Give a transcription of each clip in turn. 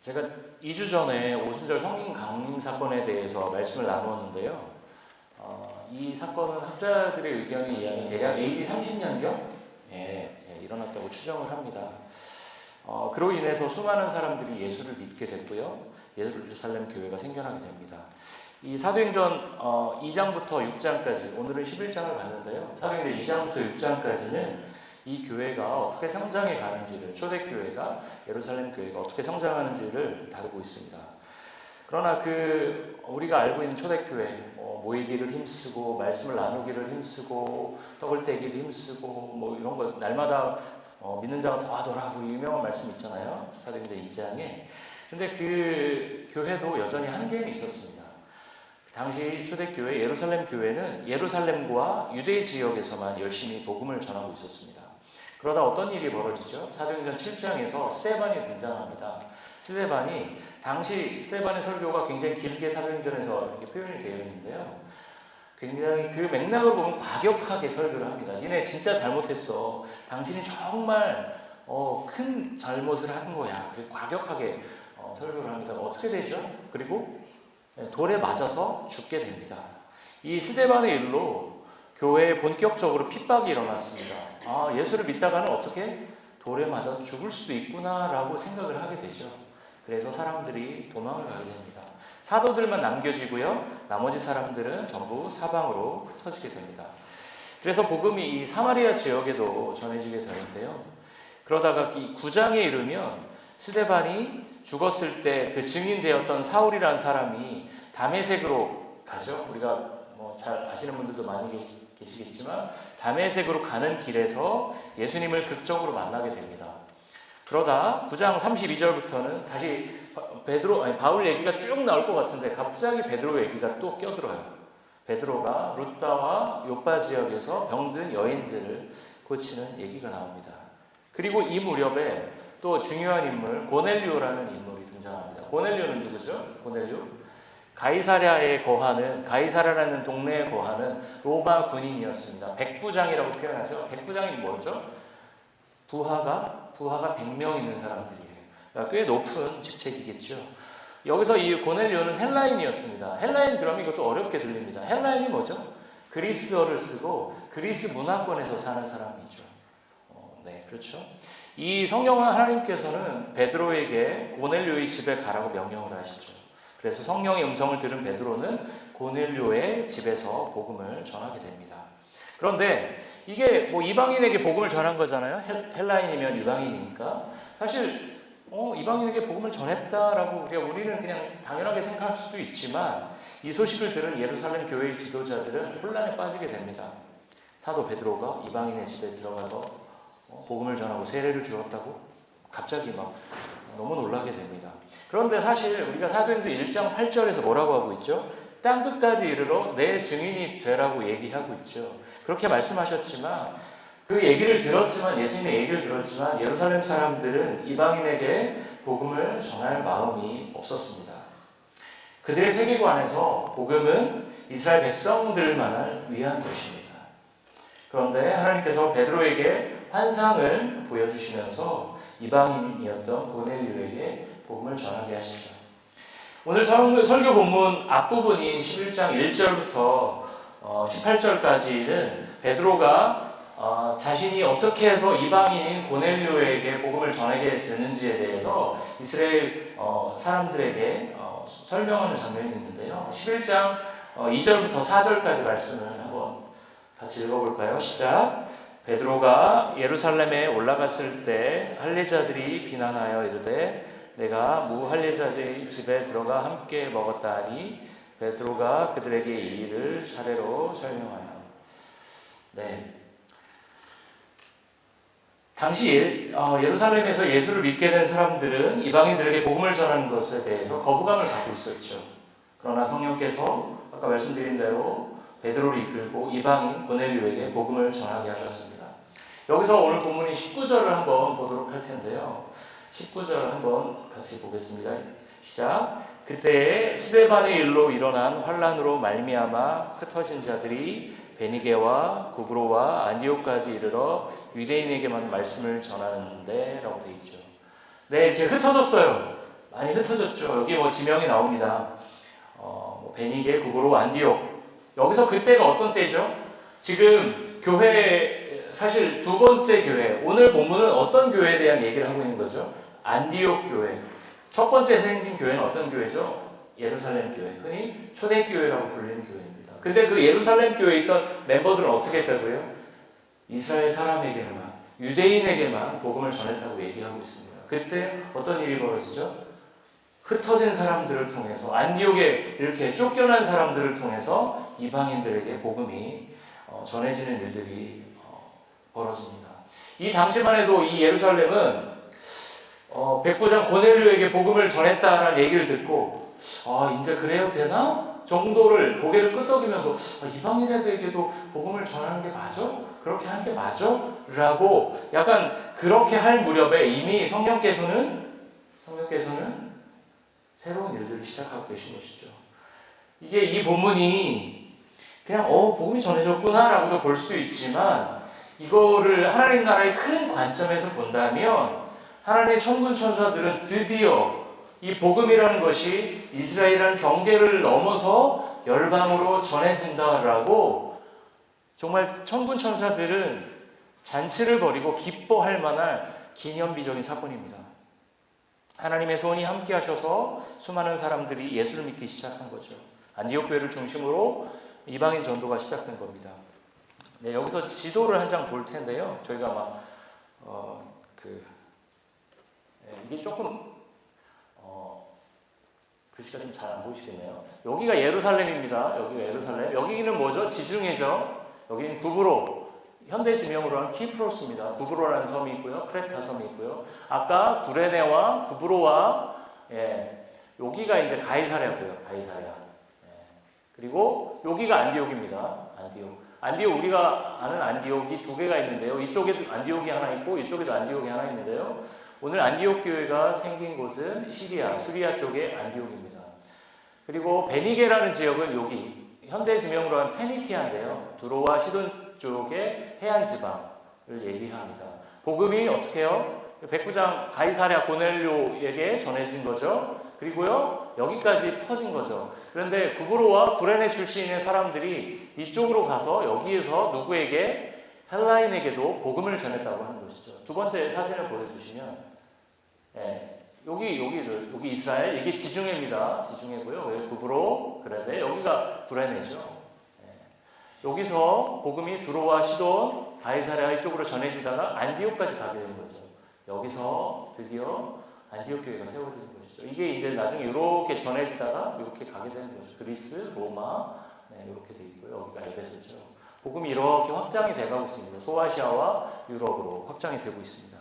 제가 2주 전에 오순절 성인 강림 사건에 대해서 말씀을 나누었는데요. 이 사건은 학자들의 의견에 의하면 대략 AD 30년경 일어났다고 추정을 합니다. 그로 인해서 수많은 사람들이 예수를 믿게 됐고요. 예루살렘 교회가 생겨나게 됩니다. 이 사도행전 2장부터 6장까지, 오늘은 11장을 봤는데요. 사도행전 2장부터 6장까지는 이 교회가 어떻게 성장해 가는지를, 초대교회가, 예루살렘 교회가 어떻게 성장하는지를 다루고 있습니다. 그러나 우리가 알고 있는 초대교회, 모이기를 힘쓰고, 말씀을 나누기를 힘쓰고, 떡을 떼기를 힘쓰고, 이런 거, 날마다 믿는 자가 더하더라, 유명한 말씀 있잖아요. 사도행전 2장에. 근데 그 교회도 여전히 한계는 있었습니다. 당시 초대교회 예루살렘 교회는 예루살렘과 유대 지역에서만 열심히 복음을 전하고 있었습니다. 그러다 어떤 일이 벌어지죠? 사도행전 7장에서 스데반이 등장합니다. 스데반이, 당시 스데반의 설교가 굉장히 길게 사도행전에서 이렇게 표현이 되어 있는데요. 굉장히 그 맥락으로 보면 과격하게 설교를 합니다. 니네 진짜 잘못했어. 당신이 정말 큰 잘못을 한 거야. 그래서 과격하게 설교를 합니다. 어떻게 되죠? 그리고 돌에 맞아서 죽게 됩니다. 이 스데반의 일로 교회에 본격적으로 핍박이 일어났습니다. 예수를 믿다가는 어떻게 돌에 맞아서 죽을 수도 있구나라고 생각을 하게 되죠. 그래서 사람들이 도망을 가게 됩니다. 사도들만 남겨지고요. 나머지 사람들은 전부 사방으로 흩어지게 됩니다. 그래서 복음이 이 사마리아 지역에도 전해지게 되는데요. 그러다가 9장에 이르면 스데반이 죽었을 때 그 증인되었던 사울이라는 사람이 다메섹으로 가죠. 우리가 잘 아시는 분들도 많이 계시겠지만 다메섹으로 가는 길에서 예수님을 극적으로 만나게 됩니다. 그러다 9장 32절부터는 다시 바울 얘기가 쭉 나올 것 같은데 갑자기 베드로 얘기가 또 껴들어요. 베드로가 루다와 요파 지역에서 병든 여인들을 고치는 얘기가 나옵니다. 그리고 이 무렵에 또 중요한 인물 고넬료라는 인물이 등장합니다. 고넬료는 누구죠? 고넬료? 가이사랴라는 동네에 거하는 로마 군인이었습니다. 백부장이라고 표현하죠. 백부장이 뭐죠? 부하가 100명 있는 사람들이에요. 그러니까 꽤 높은 직책이겠죠. 여기서 이 고넬료는 헬라인이었습니다. 헬라인, 그러면 이것도 어렵게 들립니다. 헬라인이 뭐죠? 그리스어를 쓰고 그리스 문화권에서 사는 사람이죠. 네, 그렇죠. 이 성령 하나님께서는 베드로에게 고넬료의 집에 가라고 명령을 하시죠. 그래서 성령의 음성을 들은 베드로는 고넬료의 집에서 복음을 전하게 됩니다. 그런데 이게 이방인에게 복음을 전한 거잖아요. 헬라인이면 이방인이니까. 사실 이방인에게 복음을 전했다라고 우리는 그냥 당연하게 생각할 수도 있지만 이 소식을 들은 예루살렘 교회의 지도자들은 혼란에 빠지게 됩니다. 사도 베드로가 이방인의 집에 들어가서 복음을 전하고 세례를 주었다고? 갑자기 너무 놀라게 됩니다. 그런데 사실 우리가 사도행전 1장 8절에서 뭐라고 하고 있죠? 땅끝까지 이르러 내 증인이 되라고 얘기하고 있죠. 그렇게 말씀하셨지만 예수님의 얘기를 들었지만 예루살렘 사람들은 이방인에게 복음을 전할 마음이 없었습니다. 그들의 세계관에서 복음은 이스라엘 백성들만을 위한 것입니다. 그런데 하나님께서 베드로에게 환상을 보여주시면서 이방인이었던 고넬료에게 복음을 전하게 하시죠. 오늘 설교 본문 앞부분인 11장 1절부터 18절까지는 베드로가 자신이 어떻게 해서 이방인인 고넬료에게 복음을 전하게 되는지에 대해서 이스라엘 사람들에게 설명하는 장면이 있는데요. 11장 2절부터 4절까지 말씀을 한번 같이 읽어볼까요? 시작. 베드로가 예루살렘에 올라갔을 때 할례자들이 비난하여 이르되 내가 무할례자의 집에 들어가 함께 먹었다 하니 베드로가 그들에게 이 일을 차례로 설명하여. 네. 당시 예루살렘에서 예수를 믿게 된 사람들은 이방인들에게 복음을 전하는 것에 대해서 거부감을 갖고 있었죠. 그러나 성령께서 아까 말씀드린 대로 베드로를 이끌고 이방인 고넬료에게 복음을 전하게 하셨습니다. 여기서 오늘 본문인 19절을 한번 보도록 할 텐데요. 19절 한번 같이 보겠습니다. 시작. 그때 스데반의 일로 일어난 환란으로 말미암아 흩어진 자들이 베니게와 구브로와 안디옥까지 이르러 유대인에게만 말씀을 전하는데 라고 되어 있죠. 네, 이렇게 흩어졌어요. 많이 흩어졌죠. 여기 뭐 지명이 나옵니다. 뭐 베니게, 구브로, 안디옥. 여기서 그때가 어떤 때죠? 지금 교회, 사실 두 번째 교회, 오늘 본문은 어떤 교회에 대한 얘기를 하고 있는 거죠? 안디옥 교회. 첫 번째 생긴 교회는 어떤 교회죠? 예루살렘 교회. 흔히 초대교회라고 불리는 교회입니다. 근데 그 예루살렘 교회에 있던 멤버들은 어떻게 했다고요? 이스라엘 사람에게만, 유대인에게만 복음을 전했다고 얘기하고 있습니다. 그때 어떤 일이 벌어지죠? 흩어진 사람들을 통해서, 안디옥에 이렇게 쫓겨난 사람들을 통해서 이방인들에게 복음이 전해지는 일들이 벌어집니다. 이 당시만 해도 이 예루살렘은 백부장 고넬료에게 복음을 전했다라는 얘기를 듣고 이제 그래야 되나? 정도를 고개를 끄덕이면서 이방인에게도 복음을 전하는 게 맞아? 그렇게 하는 게 맞아? 라고 약간 그렇게 할 무렵에 이미 성령께서는 새로운 일들을 시작하고 계신 것이죠. 이게 이 본문이 그냥 복음이 전해졌구나 라고도 볼 수 있지만 이거를 하나님 나라의 큰 관점에서 본다면 하나님의 천군 천사들은 드디어 이 복음이라는 것이 이스라엘이라는 경계를 넘어서 열방으로 전해진다라고 정말 천군 천사들은 잔치를 벌이고 기뻐할 만한 기념비적인 사건입니다. 하나님의 손이 함께 하셔서 수많은 사람들이 예수를 믿기 시작한 거죠. 안디옥 교회를 중심으로 이방인 전도가 시작된 겁니다. 네, 여기서 지도를 한 장 볼 텐데요. 저희가 아마 이게 조금 글씨가 좀 잘 안 보이시겠네요. 여기가 예루살렘입니다. 여기가 예루살렘. 여기는 뭐죠? 지중해죠. 여기는 구브로. 현대 지명으로 하는 키프로스입니다. 구브로라는 섬이 있고요. 크레타 섬이 있고요. 아까 구레네와 구브로와 여기가 이제 가이사랴고요. 가이사랴. 그리고 여기가 안디옥입니다. 안디옥 우리가 아는 안디옥이 두 개가 있는데요. 이쪽에도 안디옥이 하나 있고 이쪽에도 안디옥이 하나 있는데요. 오늘 안디옥 교회가 생긴 곳은 수리아 쪽의 안디옥입니다. 그리고 베니게라는 지역은 여기 현대 지명으로 한 페니키아인데요. 두로와 시돈 쪽의 해안 지방을 얘기합니다. 복음이 어떻게 해요? 백부장 가이사랴 고넬료에게 전해진 거죠. 그리고요 여기까지 퍼진 거죠. 그런데 구브로와 구레네 출신의 사람들이 이쪽으로 가서 여기에서 누구에게 헬라인에게도 복음을 전했다고 하는 것이죠. 두 번째 사진을 보여주시면 여기 이스라엘, 이게 지중해입니다. 지중해고요. 여기 구브로, 구레네, 여기가 구레네죠. 여기서 복음이 두로와 시돈, 가이사랴 이쪽으로 전해지다가 안디옥까지 가게 된 거죠. 여기서 드디어 안디옥 교회가 세워지는 것이죠. 이게 이제 나중에 이렇게 전해지다가 이렇게 가게 되는 거죠. 그리스, 로마, 이렇게 돼 있고요. 여기가 에베소죠. 복음이 이렇게 확장이 돼가고 있습니다. 소아시아와 유럽으로 확장이 되고 있습니다.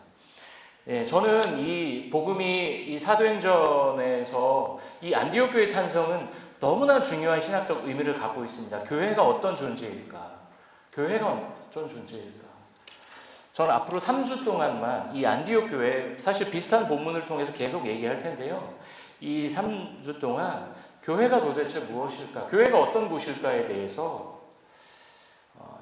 저는 이 복음이 이 사도행전에서 이 안디옥 교회 탄성은 너무나 중요한 신학적 의미를 갖고 있습니다. 교회가 어떤 존재일까? 교회가 어떤 존재일까? 저는 앞으로 3주 동안만 이 안디옥 교회, 사실 비슷한 본문을 통해서 계속 얘기할 텐데요. 이 3주 동안 교회가 도대체 무엇일까? 교회가 어떤 곳일까에 대해서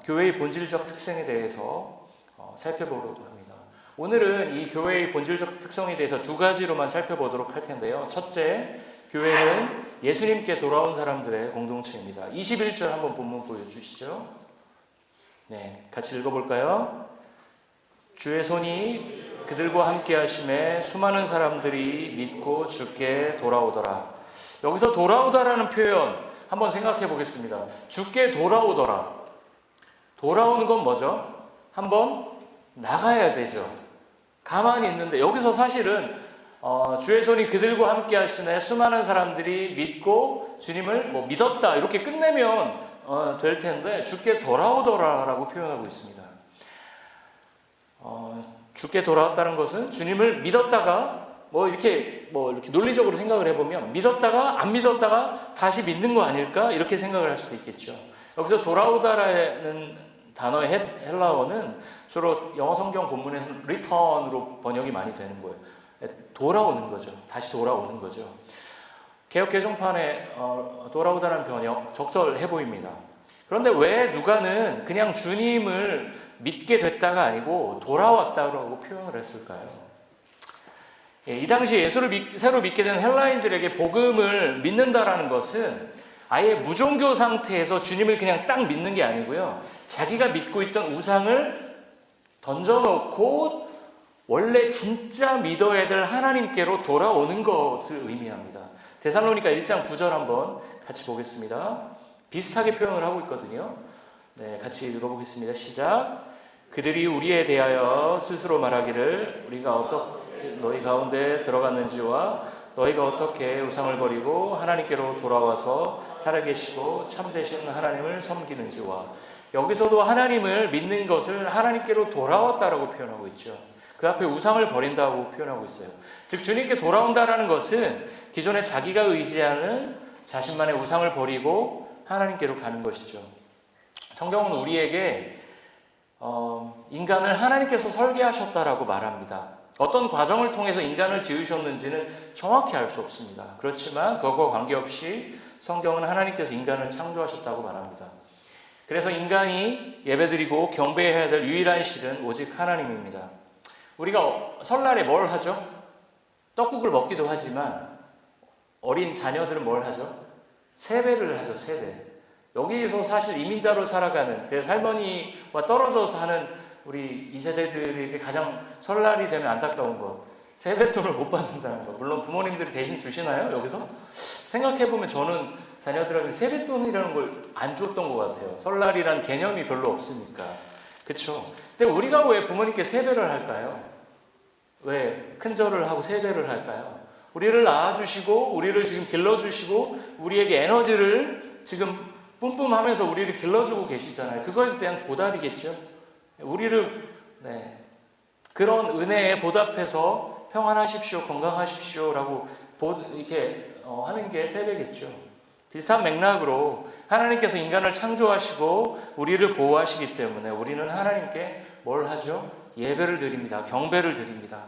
교회의 본질적 특성에 대해서 살펴보려고 합니다. 오늘은 이 교회의 본질적 특성에 대해서 두 가지로만 살펴보도록 할 텐데요. 첫째, 교회는 예수님께 돌아온 사람들의 공동체입니다. 21절 한번 본문 보여주시죠. 같이 읽어볼까요? 주의 손이 그들과 함께 하심에 수많은 사람들이 믿고 주께 돌아오더라. 여기서 돌아오다라는 표현 한번 생각해 보겠습니다. 주께 돌아오더라. 돌아오는 건 뭐죠? 한번 나가야 되죠. 가만히 있는데 여기서 사실은 주의 손이 그들과 함께 하시네 수많은 사람들이 믿고 주님을 믿었다 이렇게 끝내면 될 텐데 주께 돌아오더라라고 표현하고 있습니다. 주께 돌아왔다는 것은 주님을 믿었다가 이렇게 논리적으로 생각을 해보면 믿었다가 안 믿었다가 다시 믿는 거 아닐까 이렇게 생각을 할 수도 있겠죠. 여기서 돌아오다라는 단어의 헬라어는 주로 영어 성경 본문에서는 return으로 번역이 많이 되는 거예요. 돌아오는 거죠. 다시 돌아오는 거죠. 개역 개정판에 돌아오다라는 번역 적절해 보입니다. 그런데 왜 누가는 그냥 주님을 믿게 됐다가 아니고 돌아왔다고 표현을 했을까요? 이 당시 예수를 새로 믿게 된 헬라인들에게 복음을 믿는다라는 것은 아예 무종교 상태에서 주님을 그냥 딱 믿는 게 아니고요. 자기가 믿고 있던 우상을 던져놓고 원래 진짜 믿어야 될 하나님께로 돌아오는 것을 의미합니다. 데살로니가 1장 9절 한번 같이 보겠습니다. 비슷하게 표현을 하고 있거든요. 네, 같이 읽어보겠습니다. 시작. 그들이 우리에 대하여 스스로 말하기를 우리가 어떻게 너희 가운데 들어갔는지와 너희가 어떻게 우상을 버리고 하나님께로 돌아와서 살아계시고 참되신 하나님을 섬기는지와, 여기서도 하나님을 믿는 것을 하나님께로 돌아왔다라고 표현하고 있죠. 그 앞에 우상을 버린다고 표현하고 있어요. 즉 주님께 돌아온다라는 것은 기존에 자기가 의지하는 자신만의 우상을 버리고 하나님께로 가는 것이죠. 성경은 우리에게 인간을 하나님께서 설계하셨다라고 말합니다. 어떤 과정을 통해서 인간을 지으셨는지는 정확히 알 수 없습니다. 그렇지만 그것과 관계없이 성경은 하나님께서 인간을 창조하셨다고 말합니다. 그래서 인간이 예배드리고 경배해야 될 유일한 신은 오직 하나님입니다. 우리가 설날에 뭘 하죠? 떡국을 먹기도 하지만 어린 자녀들은 뭘 하죠? 세배를 하죠. 세배. 여기서 사실 이민자로 살아가는, 그래서 할머니와 떨어져서 하는 우리 2세대들에게 가장 설날이 되면 안타까운 것, 세뱃돈을 못 받는다는 것. 물론 부모님들이 대신 주시나요? 여기서? 생각해보면 저는 자녀들한테 세뱃돈이라는 걸 안 줬던 것 같아요. 설날이란 개념이 별로 없으니까. 그렇죠? 근데 우리가 왜 부모님께 세배를 할까요? 왜 큰절을 하고 세배를 할까요? 우리를 낳아주시고 우리를 지금 길러주시고 우리에게 에너지를 지금 뿜뿜하면서 우리를 길러주고 계시잖아요. 그것에 대한 보답이겠죠. 우리를 그런 은혜에 보답해서 평안하십시오, 건강하십시오라고 이렇게 하는 게 세배겠죠. 비슷한 맥락으로 하나님께서 인간을 창조하시고 우리를 보호하시기 때문에 우리는 하나님께 뭘 하죠? 예배를 드립니다. 경배를 드립니다.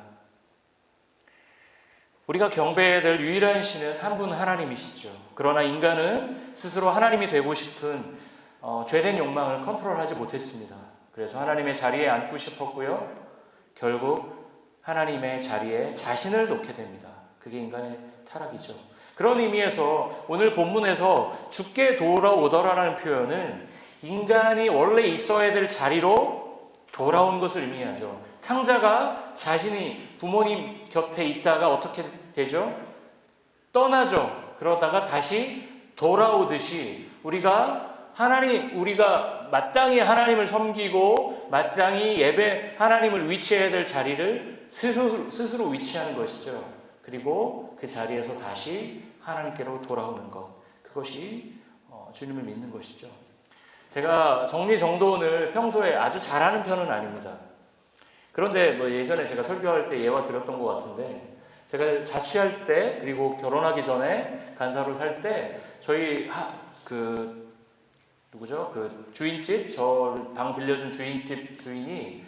우리가 경배해야 될 유일한 신은 한 분 하나님이시죠. 그러나 인간은 스스로 하나님이 되고 싶은 죄된 욕망을 컨트롤하지 못했습니다. 그래서 하나님의 자리에 앉고 싶었고요. 결국 하나님의 자리에 자신을 놓게 됩니다. 그게 인간의 타락이죠. 그런 의미에서 오늘 본문에서 주께 돌아오더라라는 표현은 인간이 원래 있어야 될 자리로 돌아온 것을 의미하죠. 탕자가 자신이 부모님 곁에 있다가 어떻게 되죠? 떠나죠. 그러다가 다시 돌아오듯이 우리가 마땅히 하나님을 섬기고 마땅히 하나님을 위치해야 될 자리를 스스로 위치하는 것이죠. 그리고 그 자리에서 다시 하나님께로 돌아오는 것, 그것이 주님을 믿는 것이죠. 제가 정리정돈을 평소에 아주 잘하는 편은 아닙니다. 그런데 예전에 제가 설교할 때 예화 드렸던 것 같은데, 제가 자취할 때 그리고 결혼하기 전에 간사로 살 때 저희 주인집, 저를 방 빌려준 주인집 주인이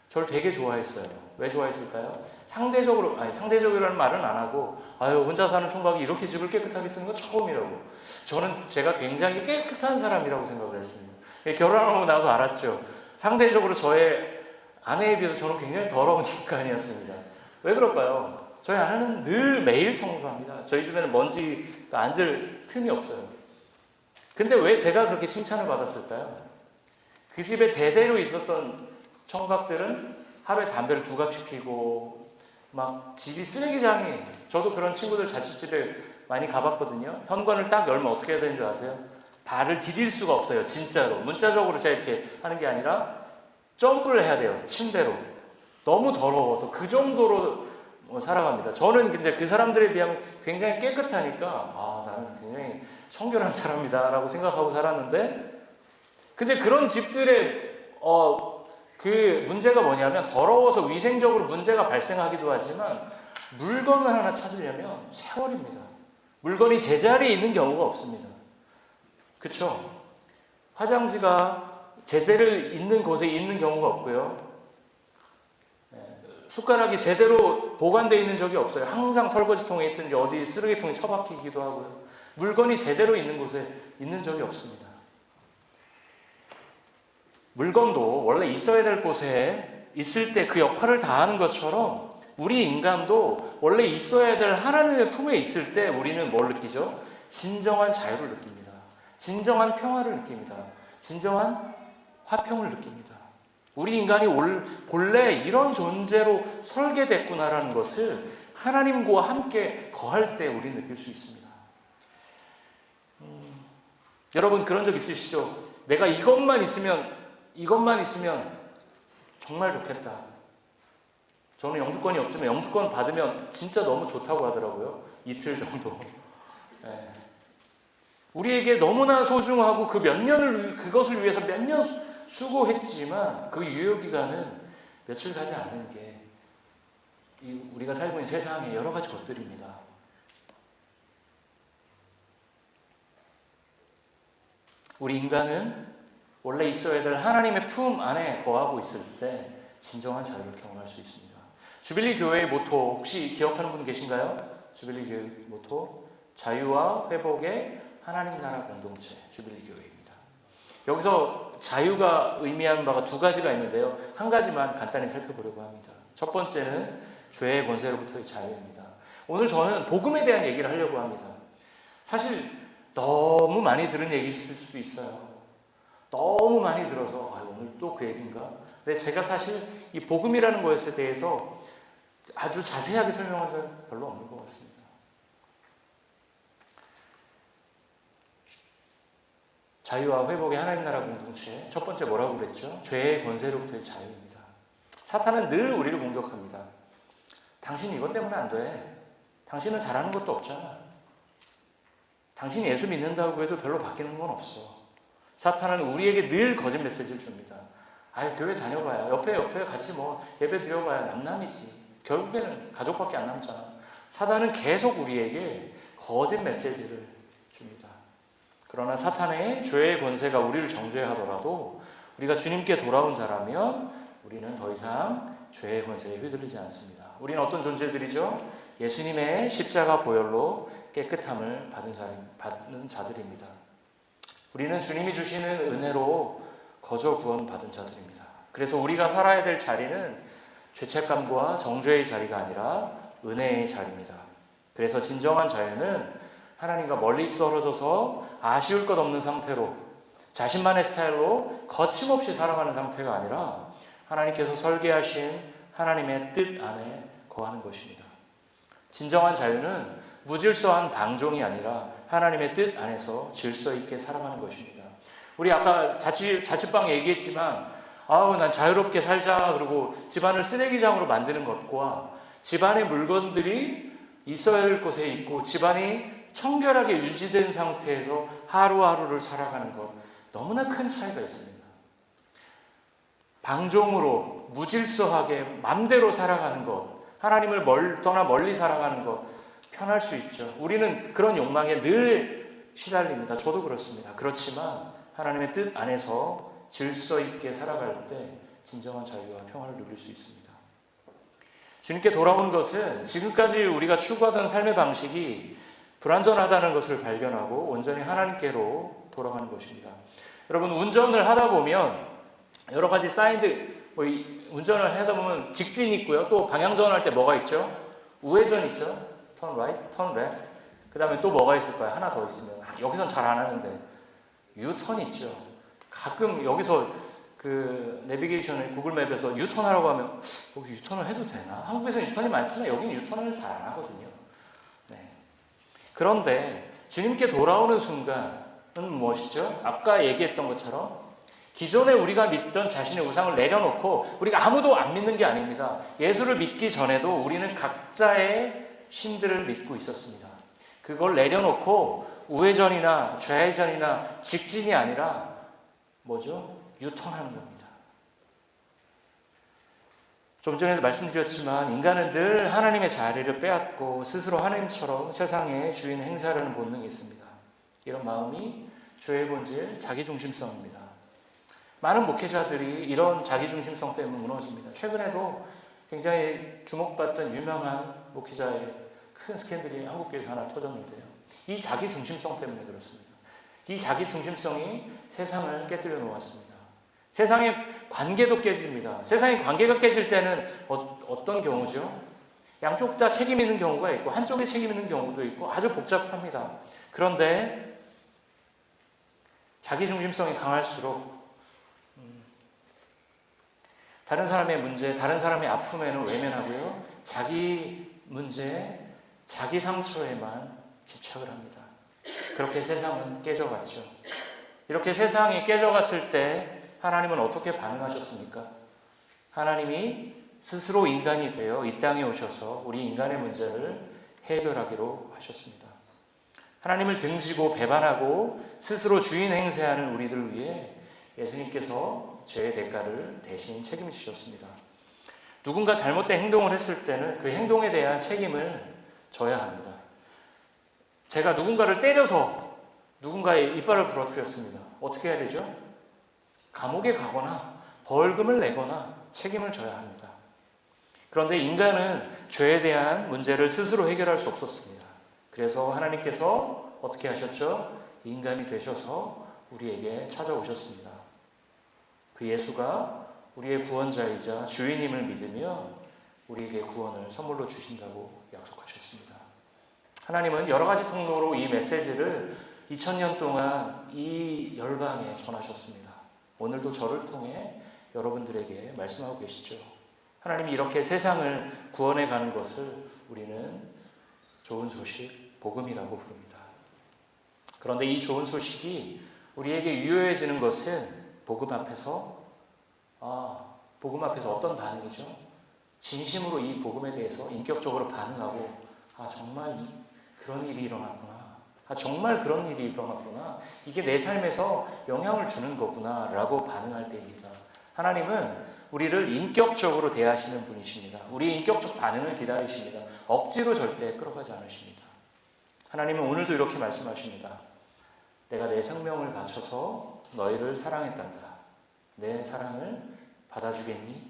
저를 되게 좋아했어요. 왜 좋아했을까요? 상대적이라는 말은 안 하고, 혼자 사는 총각이 이렇게 집을 깨끗하게 쓰는 건 처음이라고. 제가 굉장히 깨끗한 사람이라고 생각을 했습니다. 결혼하고 나서 알았죠. 상대적으로 저의 아내에 비해서 저는 굉장히 더러운 인간이었습니다. 왜 그럴까요? 저희 아내는 늘 매일 청소합니다. 저희 집에는 먼지가 앉을 틈이 없어요. 근데 왜 제가 그렇게 칭찬을 받았을까요? 그 집에 대대로 있었던 청각들은 하루에 담배를 2갑씩 피고 막 집이 쓰레기장이, 저도 그런 친구들 자취집에 많이 가봤거든요. 현관을 딱 열면 어떻게 해야 되는 줄 아세요? 발을 디딜 수가 없어요. 진짜로. 문자적으로 제가 이렇게 하는 게 아니라 점프를 해야 돼요. 침대로. 너무 더러워서 그 정도로 살아갑니다. 저는 이제 그 사람들에 비하면 굉장히 깨끗하니까 나는 굉장히 청결한 사람이다 라고 생각하고 살았는데, 근데 그런 집들의 그 문제가 뭐냐면, 더러워서 위생적으로 문제가 발생하기도 하지만 물건을 하나 찾으려면 세월입니다. 물건이 제자리에 있는 경우가 없습니다. 그렇죠? 화장지가 제대로 있는 곳에 있는 경우가 없고요. 숟가락이 제대로 보관되어 있는 적이 없어요. 항상 설거지통에 있든지 어디 쓰레기통에 처박히기도 하고요. 물건이 제대로 있는 곳에 있는 적이 없습니다. 물건도 원래 있어야 될 곳에 있을 때 그 역할을 다하는 것처럼 우리 인간도 원래 있어야 될 하나님의 품에 있을 때 우리는 뭘 느끼죠? 진정한 자유를 느낍니다. 진정한 평화를 느낍니다. 진정한 화평을 느낍니다. 우리 인간이 본래 이런 존재로 설계됐구나라는 것을 하나님과 함께 거할 때 우리는 느낄 수 있습니다. 여러분 그런 적 있으시죠? 내가 이것만 있으면 정말 좋겠다. 저는 영주권이 없지만 영주권 받으면 진짜 너무 좋다고 하더라고요. 이틀 정도. 네. 우리에게 너무나 소중하고 그것을 위해서 몇 년 수고했지만 그 유효기간은 며칠 가지 않는 게 우리가 살고 있는 세상의 여러 가지 것들입니다. 우리 인간은 원래 있어야 될 하나님의 품 안에 거하고 있을 때 진정한 자유를 경험할 수 있습니다. 주빌리 교회의 모토 혹시 기억하는 분 계신가요? 주빌리 교회 모토 자유와 회복의 하나님 나라 공동체 주빌리 교회입니다. 여기서 자유가 의미하는 바가 두 가지가 있는데요. 한 가지만 간단히 살펴보려고 합니다. 첫 번째는 죄의 권세로부터의 자유입니다. 오늘 저는 복음에 대한 얘기를 하려고 합니다. 사실 너무 많이 들은 얘기일 수도 있어요. 너무 많이 들어서 오늘 또 그 얘기인가? 근데 제가 사실 이 복음이라는 것에 대해서 아주 자세하게 설명한 적은 별로 없는 것 같습니다. 자유와 회복의 하나님 나라 공동체 첫 번째 뭐라고 그랬죠? 죄의 권세로부터의 자유입니다. 사탄은 늘 우리를 공격합니다. 당신 이것 때문에 안 돼. 당신은 잘하는 것도 없잖아. 당신이 예수 믿는다고 해도 별로 바뀌는 건 없어. 사탄은 우리에게 늘 거짓 메시지를 줍니다. 교회 다녀봐야 옆에 같이 예배 드려봐야 남남이지. 결국에는 가족밖에 안 남잖아. 사탄은 계속 우리에게 거짓 메시지를 줍니다. 그러나 사탄의 죄의 권세가 우리를 정죄하더라도 우리가 주님께 돌아온 자라면 우리는 더 이상 죄의 권세에 휘둘리지 않습니다. 우리는 어떤 존재들이죠? 예수님의 십자가 보혈로 깨끗함을 받는 자들입니다. 우리는 주님이 주시는 은혜로 거저 구원받은 자들입니다. 그래서 우리가 살아야 될 자리는 죄책감과 정죄의 자리가 아니라 은혜의 자리입니다. 그래서 진정한 자유는 하나님과 멀리 떨어져서 아쉬울 것 없는 상태로 자신만의 스타일로 거침없이 살아가는 상태가 아니라 하나님께서 설계하신 하나님의 뜻 안에 거하는 것입니다. 진정한 자유는 무질서한 방종이 아니라 하나님의 뜻 안에서 질서 있게 살아가는 것입니다. 우리 아까 자취방 얘기했지만 난 자유롭게 살자 그러고 집안을 쓰레기장으로 만드는 것과 집안의 물건들이 있어야 할 곳에 있고 집안이 청결하게 유지된 상태에서 하루하루를 살아가는 것 너무나 큰 차이가 있습니다. 방종으로 무질서하게 맘대로 살아가는 것, 하나님을 떠나 멀리 살아가는 것 편할 수 있죠. 우리는 그런 욕망에 늘 시달립니다. 저도 그렇습니다. 그렇지만 하나님의 뜻 안에서 질서 있게 살아갈 때 진정한 자유와 평화를 누릴 수 있습니다. 주님께 돌아오는 것은 지금까지 우리가 추구하던 삶의 방식이 불완전하다는 것을 발견하고 온전히 하나님께로 돌아가는 것입니다. 여러분 운전을 하다 보면 여러 가지 사인들 운전을 하다 보면 직진이 있고요. 또 방향 전환할 때 뭐가 있죠? 우회전 있죠? turn right, turn left. 그 다음에 또 뭐가 있을까요? 하나 더 있으면 여기선 잘 안 하는데 U-turn 있죠. 가끔 여기서 그 내비게이션을 구글맵에서 U-turn 하라고 하면 여기 U-turn을 해도 되나? 한국에서 U-turn이 많지만 여기는 U-turn을 잘 안 하거든요. 그런데 주님께 돌아오는 순간은 무엇이죠? 아까 얘기했던 것처럼 기존에 우리가 믿던 자신의 우상을 내려놓고 우리가 아무도 안 믿는 게 아닙니다. 예수를 믿기 전에도 우리는 각자의 신들을 믿고 있었습니다. 그걸 내려놓고 우회전이나 좌회전이나 직진이 아니라 뭐죠? 유턴하는 겁니다. 좀 전에도 말씀드렸지만 인간은 늘 하나님의 자리를 빼앗고 스스로 하나님처럼 세상의 주인 행사하려는 본능이 있습니다. 이런 마음이 죄의 본질, 자기중심성입니다. 많은 목회자들이 이런 자기중심성 때문에 무너집니다. 최근에도 굉장히 주목받던 유명한 목회자의 큰 스캔들이 한국교회에서 하나 터졌는데요. 이 자기중심성 때문에 그렇습니다. 이 자기중심성이 세상을 깨뜨려 놓았습니다. 세상의 관계도 깨집니다. 세상의 관계가 깨질 때는 어떤 경우죠? 양쪽 다 책임 있는 경우가 있고 한쪽에 책임 있는 경우도 있고 아주 복잡합니다. 그런데 자기중심성이 강할수록 다른 사람의 문제, 다른 사람의 아픔에는 외면하고요. 자기 문제, 자기 상처에만 집착을 합니다. 그렇게 세상은 깨져갔죠. 이렇게 세상이 깨져갔을 때 하나님은 어떻게 반응하셨습니까? 하나님이 스스로 인간이 되어 이 땅에 오셔서 우리 인간의 문제를 해결하기로 하셨습니다. 하나님을 등지고 배반하고 스스로 주인 행세하는 우리들을 위해 예수님께서 죄의 대가를 대신 책임지셨습니다. 누군가 잘못된 행동을 했을 때는 그 행동에 대한 책임을 져야 합니다. 제가 누군가를 때려서 누군가의 이빨을 부러뜨렸습니다. 어떻게 해야 되죠? 감옥에 가거나 벌금을 내거나 책임을 져야 합니다. 그런데 인간은 죄에 대한 문제를 스스로 해결할 수 없었습니다. 그래서 하나님께서 어떻게 하셨죠? 인간이 되셔서 우리에게 찾아오셨습니다. 그 예수가 우리의 구원자이자 주인임을 믿으며 우리에게 구원을 선물로 주신다고 약속하셨습니다. 하나님은 여러 가지 통로로 이 메시지를 2000년 동안 이 열방에 전하셨습니다. 오늘도 저를 통해 여러분들에게 말씀하고 계시죠. 하나님이 이렇게 세상을 구원해 가는 것을 우리는 좋은 소식, 복음이라고 부릅니다. 그런데 이 좋은 소식이 우리에게 유효해지는 것은 복음 앞에서 어떤 반응이죠? 진심으로 이 복음에 대해서 인격적으로 반응하고 정말 그런 일이 일어났구나. 정말 그런 일이 일어났구나. 이게 내 삶에서 영향을 주는 거구나 라고 반응할 때입니다. 하나님은 우리를 인격적으로 대하시는 분이십니다. 우리의 인격적 반응을 기다리십니다. 억지로 절대 끌어가지 않으십니다. 하나님은 오늘도 이렇게 말씀하십니다. 내가 내 생명을 바쳐서 너희를 사랑했단다. 내 사랑을 받아주겠니?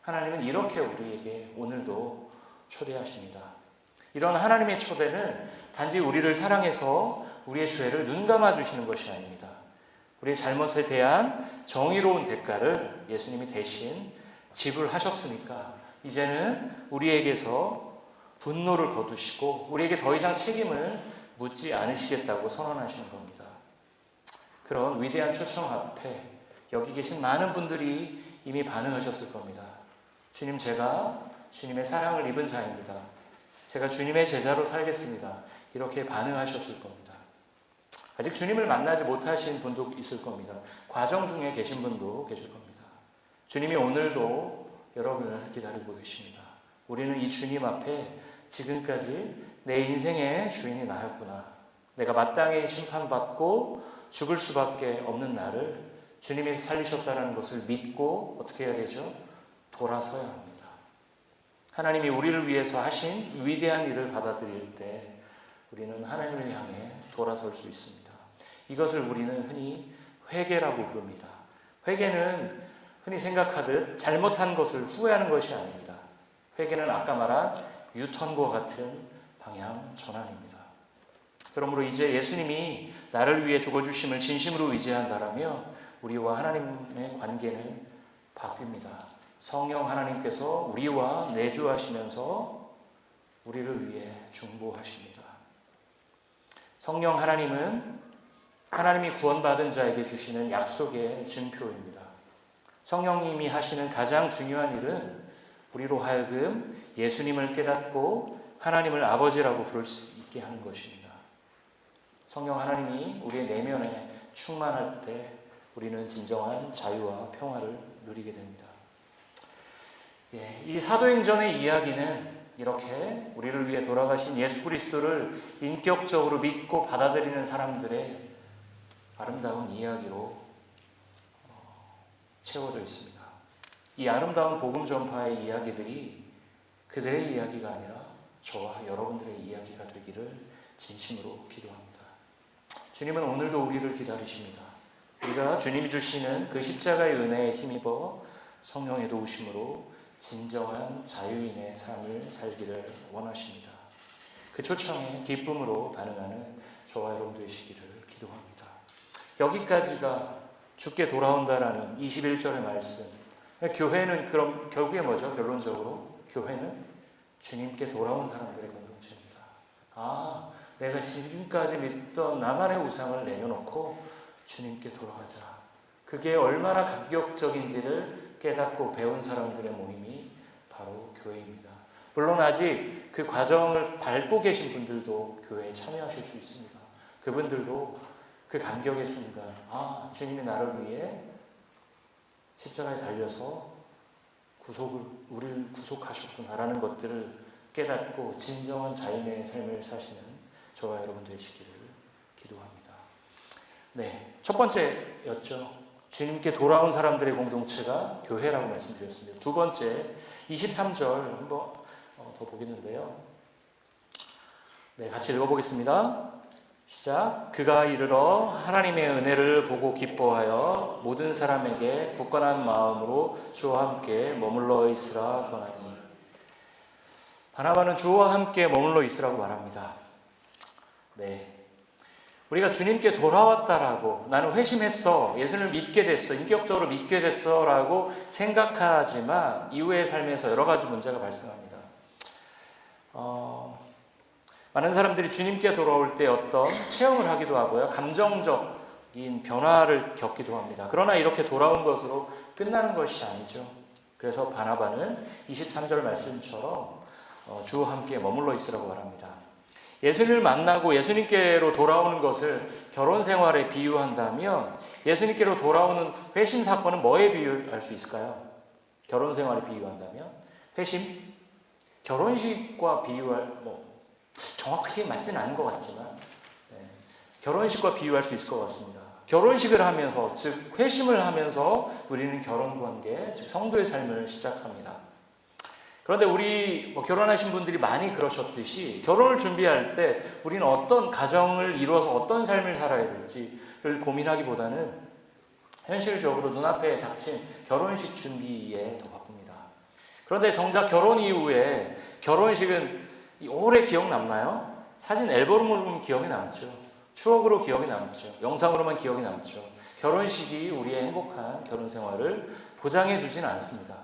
하나님은 이렇게 우리에게 오늘도 초대하십니다. 이런 하나님의 초대는 단지 우리를 사랑해서 우리의 죄를 눈감아 주시는 것이 아닙니다. 우리의 잘못에 대한 정의로운 대가를 예수님이 대신 지불하셨으니까 이제는 우리에게서 분노를 거두시고 우리에게 더 이상 책임을 묻지 않으시겠다고 선언하시는 겁니다. 그런 위대한 초청 앞에 여기 계신 많은 분들이 이미 반응하셨을 겁니다. 주님, 제가 주님의 사랑을 입은 자입니다. 제가 주님의 제자로 살겠습니다. 이렇게 반응하셨을 겁니다. 아직 주님을 만나지 못하신 분도 있을 겁니다. 과정 중에 계신 분도 계실 겁니다. 주님이 오늘도 여러분을 기다리고 계십니다. 우리는 이 주님 앞에 지금까지 내 인생의 주인이 나였구나. 내가 마땅히 심판받고 죽을 수밖에 없는 나를 주님이 살리셨다는 것을 믿고 어떻게 해야 되죠? 돌아서야 합니다. 하나님이 우리를 위해서 하신 위대한 일을 받아들일 때 우리는 하나님을 향해 돌아설 수 있습니다. 이것을 우리는 흔히 회개라고 부릅니다. 회개는 흔히 생각하듯 잘못한 것을 후회하는 것이 아닙니다. 회개는 아까 말한 유턴과 같은 방향 전환입니다. 그러므로 이제 예수님이 나를 위해 죽어주심을 진심으로 의지한다라면 우리와 하나님의 관계는 바뀝니다. 성령 하나님께서 우리와 내주하시면서 우리를 위해 중보하십니다. 성령 하나님은 하나님이 구원받은 자에게 주시는 약속의 증표입니다. 성령님이 하시는 가장 중요한 일은 우리로 하여금 예수님을 깨닫고 하나님을 아버지라고 부를 수 있게 하는 것입니다. 성령 하나님이 우리의 내면에 충만할 때 우리는 진정한 자유와 평화를 누리게 됩니다. 이 사도행전의 이야기는 이렇게 우리를 위해 돌아가신 예수 그리스도를 인격적으로 믿고 받아들이는 사람들의 아름다운 이야기로 채워져 있습니다. 이 아름다운 복음 전파의 이야기들이 그들의 이야기가 아니라 저와 여러분들의 이야기가 되기를 진심으로 기도합니다. 주님은 오늘도 우리를 기다리십니다. 우리가 주님이 주시는 그 십자가의 은혜에 힘입어 성령의 도우심으로 진정한 자유인의 삶을 살기를 원하십니다. 그 초청에 기쁨으로 반응하는 저와 여러분 되시기를 기도합니다. 여기까지가 주께 돌아온다라는 21절의 말씀. 교회는 그럼 결국에 뭐죠? 결론적으로 교회는 주님께 돌아온 사람들의 공동체입니다. 아, 내가 지금까지 믿던 나만의 우상을 내려놓고 주님께 돌아가자. 그게 얼마나 감격적인지를 깨닫고 배운 사람들의 모임이 바로 교회입니다. 물론 아직 그 과정을 밟고 계신 분들도 교회에 참여하실 수 있습니다. 그분들도 그 감격의 순간, 아, 주님이 나를 위해 십자가에 달려서 우리를 구속하셨구나라는 것들을 깨닫고 진정한 자인의 삶을 사시는 저와 여러분 되시기를 기도합니다. 네, 첫 번째였죠. 주님께 돌아온 사람들의 공동체가 교회라고 말씀드렸습니다. 두 번째, 23절 한번 더 보겠는데요. 네, 같이 읽어보겠습니다. 시작. 그가 이르러 하나님의 은혜를 보고 기뻐하여 모든 사람에게 굳건한 마음으로 주와 함께 머물러 있으라 권하니. 바나바는 주와 함께 머물러 있으라고 말합니다. 네, 우리가 주님께 돌아왔다라고, 나는 회심했어, 예수를 믿게 됐어, 인격적으로 믿게 됐어 라고 생각하지만 이후의 삶에서 여러 가지 문제가 발생합니다. 많은 사람들이 주님께 돌아올 때 어떤 체험을 하기도 하고요, 감정적인 변화를 겪기도 합니다. 그러나 이렇게 돌아온 것으로 끝나는 것이 아니죠. 그래서 바나바는 23절 말씀처럼 주와 함께 머물러 있으라고 말합니다. 예수님을 만나고 예수님께로 돌아오는 것을 결혼 생활에 비유한다면 예수님께로 돌아오는 회심 사건은 뭐에 비유할 수 있을까요? 결혼 생활에 비유한다면 회심? 결혼식과 비유할 정확하게 맞지는 않은 것 같지만 결혼식과 비유할 수 있을 것 같습니다. 결혼식을 하면서, 즉 회심을 하면서 우리는 결혼관계, 즉 성도의 삶을 시작합니다. 그런데 우리 결혼하신 분들이 많이 그러셨듯이 결혼을 준비할 때 우리는 어떤 가정을 이루어서 어떤 삶을 살아야 될지를 고민하기보다는 현실적으로 눈앞에 닥친 결혼식 준비에 더 바쁩니다. 그런데 정작 결혼 이후에 결혼식은 오래 기억 남나요? 사진 앨범으로 보면 기억이 남죠. 추억으로 기억이 남죠. 영상으로만 기억이 남죠. 결혼식이 우리의 행복한 결혼 생활을 보장해 주지는 않습니다.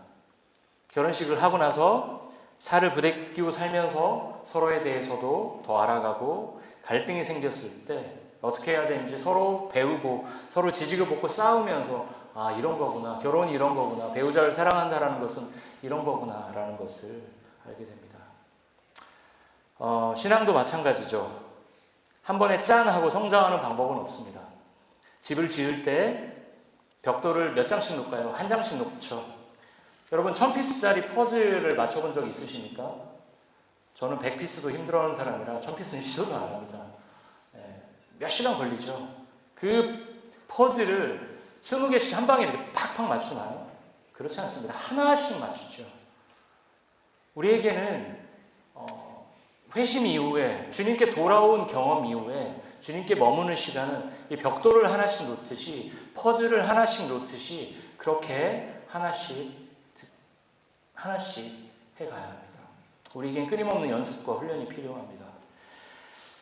결혼식을 하고 나서 살을 부대끼고 살면서 서로에 대해서도 더 알아가고 갈등이 생겼을 때 어떻게 해야 되는지 서로 배우고 서로 지지고 볶고 싸우면서 아, 이런 거구나, 결혼이 이런 거구나, 배우자를 사랑한다라는 것은 이런 거구나 라는 것을 알게 됩니다. 신앙도 마찬가지죠. 한 번에 짠 하고 성장하는 방법은 없습니다. 집을 지을 때 벽돌을 몇 장씩 놓을까요? 한 장씩 놓죠. 여러분 1000피스짜리 퍼즐을 맞춰본 적 있으십니까? 저는 100피스도 힘들어하는 사람이라 1000피스는 시도도 안 합니다. 몇 시간 걸리죠. 그 퍼즐을 20개씩 한 방에 이렇게 팍팍 맞추나요? 그렇지 않습니다. 하나씩 맞추죠. 우리에게는 회심 이후에 주님께 돌아온 경험 이후에 주님께 머무는 시간은 이 벽돌을 하나씩 놓듯이 퍼즐을 하나씩 놓듯이 그렇게 하나씩 해가야 합니다. 우리에겐 끊임없는 연습과 훈련이 필요합니다.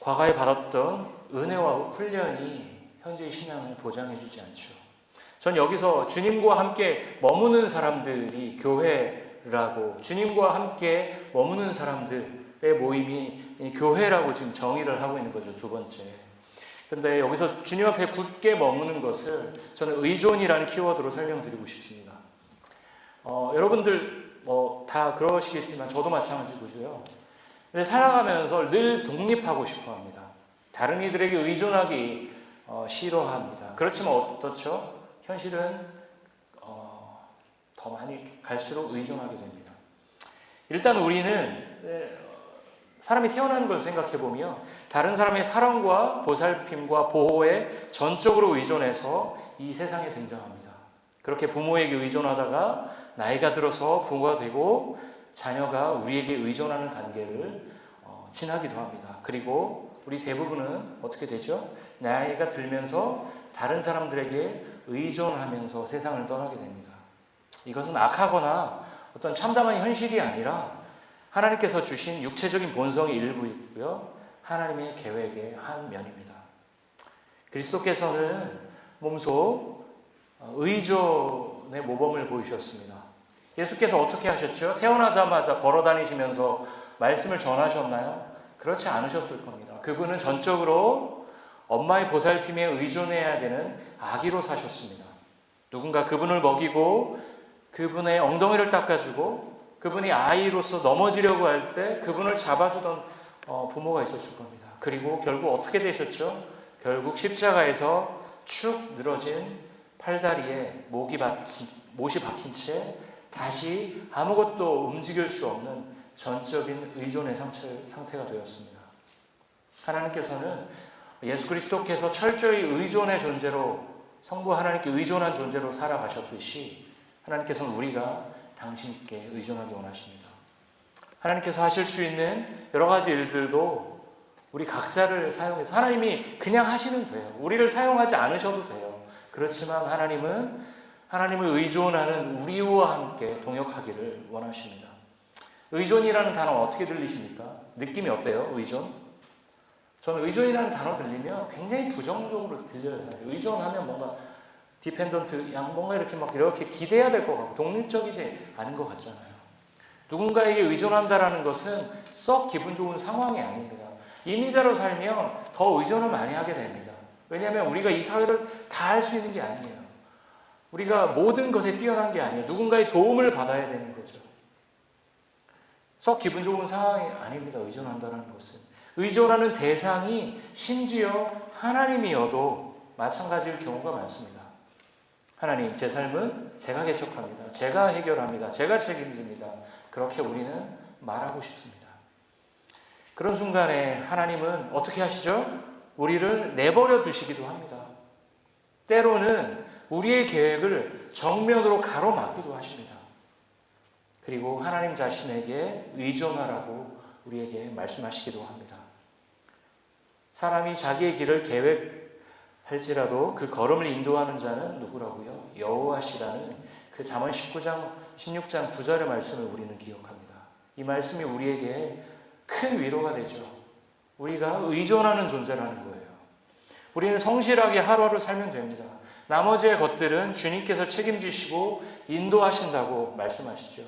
과거에 받았던 은혜와 훈련이 현재의 신앙을 보장해주지 않죠. 전 여기서 주님과 함께 머무는 사람들이 교회라고, 주님과 함께 머무는 사람들의 모임이 교회라고 지금 정의를 하고 있는 거죠. 두 번째. 그런데 여기서 주님 앞에 굳게 머무는 것을 저는 의존이라는 키워드로 설명드리고 싶습니다. 여러분들 다 그러시겠지만 저도 마찬가지고요. 살아가면서 늘 독립하고 싶어합니다. 다른 이들에게 의존하기 싫어합니다. 그렇지만 어떻죠? 현실은 더 많이 갈수록 의존하게 됩니다. 일단 우리는 사람이 태어나는 걸 생각해보면 다른 사람의 사랑과 보살핌과 보호에 전적으로 의존해서 이 세상에 등장합니다. 그렇게 부모에게 의존하다가 나이가 들어서 부모가 되고 자녀가 우리에게 의존하는 단계를 지나기도 합니다. 그리고 우리 대부분은 어떻게 되죠? 나이가 들면서 다른 사람들에게 의존하면서 세상을 떠나게 됩니다. 이것은 악하거나 어떤 참담한 현실이 아니라 하나님께서 주신 육체적인 본성의 일부이고요, 하나님의 계획의 한 면입니다. 그리스도께서는 몸소 의존의 모범을 보이셨습니다. 예수께서 어떻게 하셨죠? 태어나자마자 걸어 다니시면서 말씀을 전하셨나요? 그렇지 않으셨을 겁니다. 그분은 전적으로 엄마의 보살핌에 의존해야 되는 아기로 사셨습니다. 누군가 그분을 먹이고 그분의 엉덩이를 닦아주고 그분이 아이로서 넘어지려고 할 때 그분을 잡아주던 부모가 있었을 겁니다. 그리고 결국 어떻게 되셨죠? 결국 십자가에서 축 늘어진 팔다리에 못이 박힌 채 다시 아무것도 움직일 수 없는 전적인 의존의 상태가 되었습니다. 하나님께서는 예수 그리스도께서 철저히 의존의 존재로, 성부 하나님께 의존한 존재로 살아가셨듯이 하나님께서는 우리가 당신께 의존하기 원하십니다. 하나님께서 하실 수 있는 여러 가지 일들도 우리 각자를 사용해서 하나님이 그냥 하시면 돼요. 우리를 사용하지 않으셔도 돼요. 그렇지만 하나님을 의존하는 우리와 함께 동역하기를 원하십니다. 의존이라는 단어 어떻게 들리십니까? 느낌이 어때요? 의존? 저는 의존이라는 단어 들리면 굉장히 부정적으로 들려요. 의존하면 뭔가 디펜던트, 뭔가 이렇게 기대야 될 것 같고 독립적이지 않은 것 같잖아요. 누군가에게 의존한다라는 것은 썩 기분 좋은 상황이 아닙니다. 이민자로 살면 더 의존을 많이 하게 됩니다. 왜냐하면 우리가 이 사회를 다 할 수 있는 게 아니에요. 우리가 모든 것에 뛰어난 게 아니에요. 누군가의 도움을 받아야 되는 거죠. 썩 기분 좋은 상황이 아닙니다. 의존한다는 것은. 의존하는 대상이 심지어 하나님이어도 마찬가지일 경우가 많습니다. 하나님, 제 삶은 제가 개척합니다. 제가 해결합니다. 제가 책임집니다. 그렇게 우리는 말하고 싶습니다. 그런 순간에 하나님은 어떻게 하시죠? 우리를 내버려 두시기도 합니다. 때로는 우리의 계획을 정면으로 가로막기도 하십니다. 그리고 하나님 자신에게 의존하라고 우리에게 말씀하시기도 합니다. 사람이 자기의 길을 계획할지라도 그 걸음을 인도하는 자는 누구라고요? 여호와시라는 그 잠언 16장 9절의 말씀을 우리는 기억합니다. 이 말씀이 우리에게 큰 위로가 되죠. 우리가 의존하는 존재라는 거예요. 우리는 성실하게 하루하루 살면 됩니다. 나머지의 것들은 주님께서 책임지시고 인도하신다고 말씀하시죠.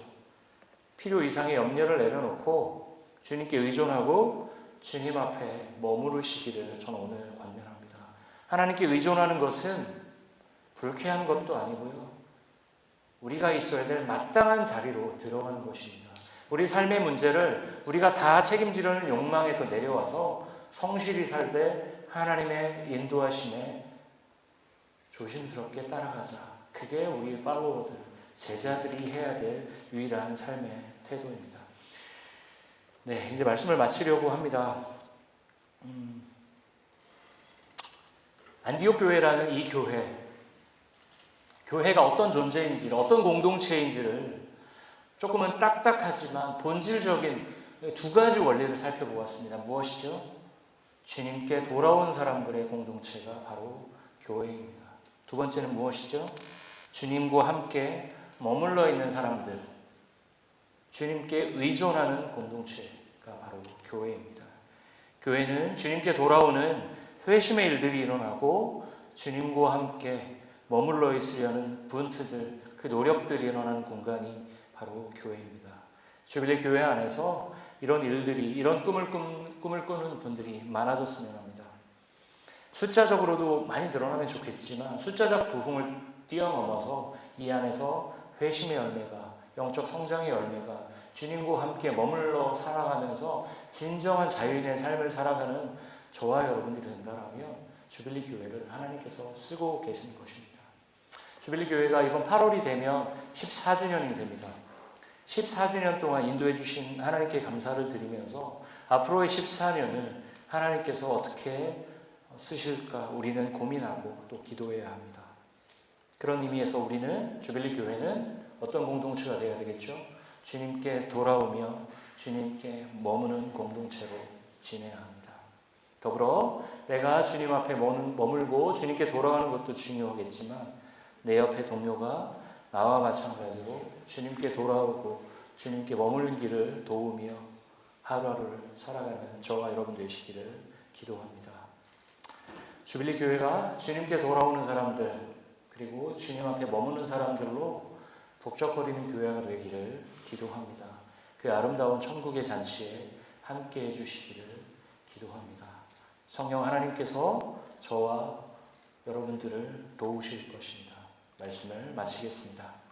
필요 이상의 염려를 내려놓고 주님께 의존하고 주님 앞에 머무르시기를 저는 오늘 권면합니다. 하나님께 의존하는 것은 불쾌한 것도 아니고요. 우리가 있어야 될 마땅한 자리로 들어가는 것입니다. 우리 삶의 문제를 우리가 다 책임지려는 욕망에서 내려와서 성실히 살되 하나님의 인도하심에 조심스럽게 따라가자. 그게 우리 팔로워들, 제자들이 해야 될 유일한 삶의 태도입니다. 네, 이제 말씀을 마치려고 합니다. 안디옥 교회라는 이 교회가 어떤 존재인지를, 어떤 공동체인지를 조금은 딱딱하지만 본질적인 두 가지 원리를 살펴보았습니다. 무엇이죠? 주님께 돌아온 사람들의 공동체가 바로 교회입니다. 두 번째는 무엇이죠? 주님과 함께 머물러 있는 사람들, 주님께 의존하는 공동체가 바로 교회입니다. 교회는 주님께 돌아오는 회심의 일들이 일어나고 주님과 함께 머물러 있으려는 분투들, 그 노력들이 일어나는 공간이 바로 교회입니다. 주빌리 교회 안에서 이런 일들이, 이런 꿈을 꾸는 분들이 많아졌으면 합니다. 숫자적으로도 많이 늘어나면 좋겠지만 숫자적 부흥을 뛰어넘어서 이 안에서 회심의 열매가, 영적 성장의 열매가 주님과 함께 머물러 살아가면서 진정한 자유인의 삶을 살아가는 저와 여러분들이 된다면 주빌리 교회를 하나님께서 쓰고 계시는 것입니다. 주빌리 교회가 이번 8월이 되면 14주년이 됩니다. 14주년 동안 인도해 주신 하나님께 감사를 드리면서 앞으로의 14년을 하나님께서 어떻게 쓰실까 우리는 고민하고 또 기도해야 합니다. 그런 의미에서 우리는 주빌리 교회는 어떤 공동체가 되어야 되겠죠? 주님께 돌아오며 주님께 머무는 공동체로 지내야 합니다. 더불어 내가 주님 앞에 머물고 주님께 돌아가는 것도 중요하겠지만 내 옆에 동료가 나와 마찬가지로 주님께 돌아오고 주님께 머무는 길을 도우며 하루하루를 살아가는 저와 여러분 되시기를 기도합니다. 주빌리 교회가 주님께 돌아오는 사람들 그리고 주님 앞에 머무는 사람들로 북적거리는 교회가 되기를 기도합니다. 그 아름다운 천국의 잔치에 함께 해주시기를 기도합니다. 성령 하나님께서 저와 여러분들을 도우실 것입니다. 말씀을 마치겠습니다.